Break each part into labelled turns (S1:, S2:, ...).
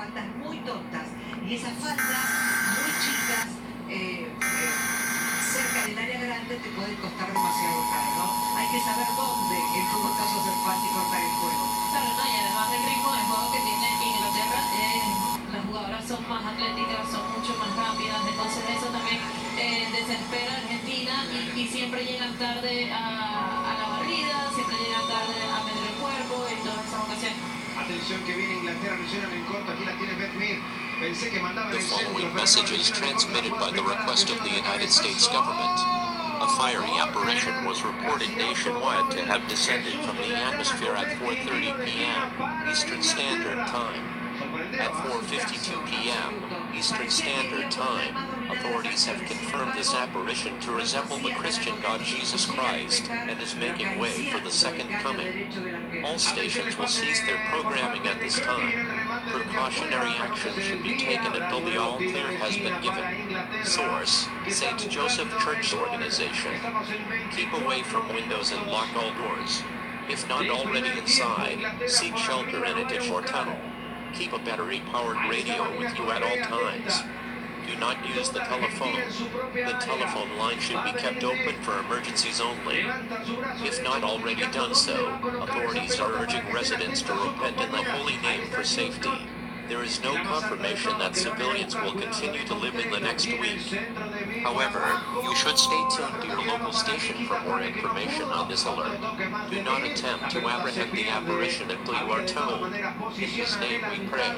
S1: faltas muy tontas. Y esas faltas muy chicas, cerca del área grande, te pueden costar demasiado caro, ¿no? Hay que saber dónde, en todo caso, hacer falta y cortar el juego.
S2: Claro, no, y además el ritmo del juego que tiene Inglaterra, las jugadoras son más atléticas, son mucho más rápidas, entonces eso también desespera a Argentina y siempre llegan tarde a la barrida, siempre llegan tarde a meter el cuerpo en todas esas ocasiones.
S3: Atención que viene Inglaterra, mencionan en corto, aquí la tiene Beth Mead. Pensé que mandaban
S4: The
S3: el centro,
S4: following
S3: pero
S4: message
S3: no,
S4: is transmitted by the request of the United States government. A fiery apparition was reported nationwide to have descended from the atmosphere at 4:30 p.m. Eastern Standard Time. At 4:52 p.m. Eastern Standard Time, authorities have confirmed this apparition to resemble the Christian God Jesus Christ and is making way for the second coming. All stations will cease their programming at this time. Precautionary action should be taken until the all clear has been given. Source: St. Joseph Church Organization. Keep away from windows and lock all doors. If not already inside, seek shelter in a ditch or tunnel. Keep a battery-powered radio with you at all times. Do not use the telephone. The telephone line should be kept open for emergencies only. If not already done so, authorities are urging residents to repent in the holy name for safety. There is no confirmation that civilians will continue to live in the next week. However, you should stay tuned to your local station for more information on this alert. Do not attempt to apprehend the apparition until you are told. In His name we pray.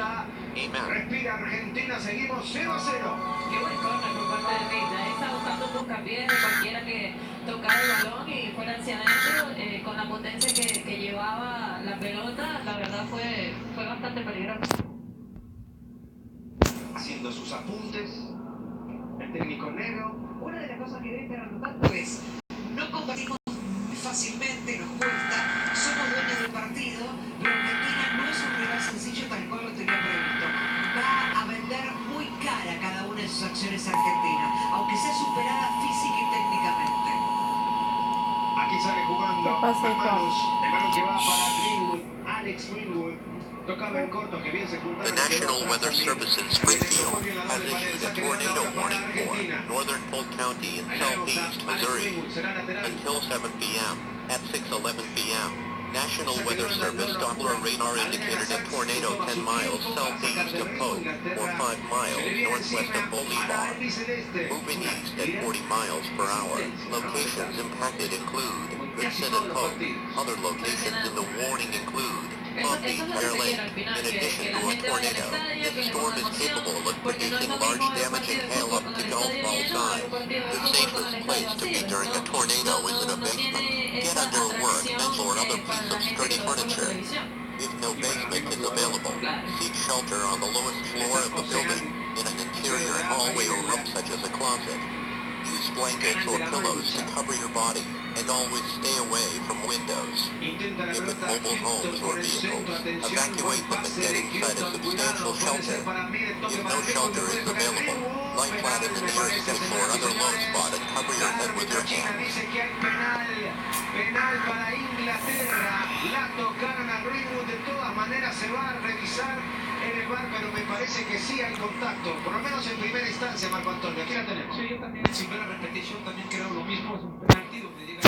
S4: Amen.
S3: Respira Argentina, seguimos 0-0.
S2: Qué buen corner por parte de Rita. Está buscando un buscapiés de cualquiera que tocara el balón y fuera hacia adentro. Con la potencia que llevaba la pelota, la verdad fue bastante peligroso.
S3: Haciendo sus apuntes, el técnico negro.
S1: Una de las cosas que debe estar anotando es, no combatimos fácilmente, nos cuesta, somos dueños del partido, y Argentina no es un rival sencillo tal cual lo tenía previsto. Va a vender muy cara cada una de sus acciones Argentina, aunque sea superada física y técnicamente.
S3: Aquí sale jugando
S5: ¿Qué pasa,
S3: a manos,
S5: hijo?
S3: el balón que va para Greenwood, Alex Greenwood. Tocaba en corto, que bien se juntaron.
S4: The National Weather Service in Springfield has issued a tornado warning for northern Polk County in southeast Missouri until 7 p.m. At 6:11 p.m., National Weather Service Doppler radar indicated a tornado 10 miles southeast of Polk or 5 miles northwest of Bolivar, moving east at 40 miles per hour. Locations impacted include Goodson and Polk. Other locations in the warning include Palm Beach, Bear Lake. In addition to a tornado, this storm is capable of producing large damaging hail up to golf ball size. The safest place to be during a tornado is in a basement. Get under a workbench or other piece of sturdy furniture. If no basement is available, seek shelter on the lowest floor of the building, in an interior hallway or room such as a closet. Use blankets or pillows to cover your body, and always stay away from windows. If in mobile homes or vehicles, evacuate them and get inside a substantial shelter. If no shelter is available, lie flat in the nearest ditch or other low spot and cover your head with your hands.
S3: Dice que hay penal para Inglaterra. La tocaron a Greenwood, de todas maneras se va a revisar en el bar, pero me parece que sí hay contacto, por lo menos en primera instancia, Marco Antonio. Aquí la tenemos.
S6: Sí, yo también, sin ver la repetición, también creo lo mismo. Es un penalti donde llega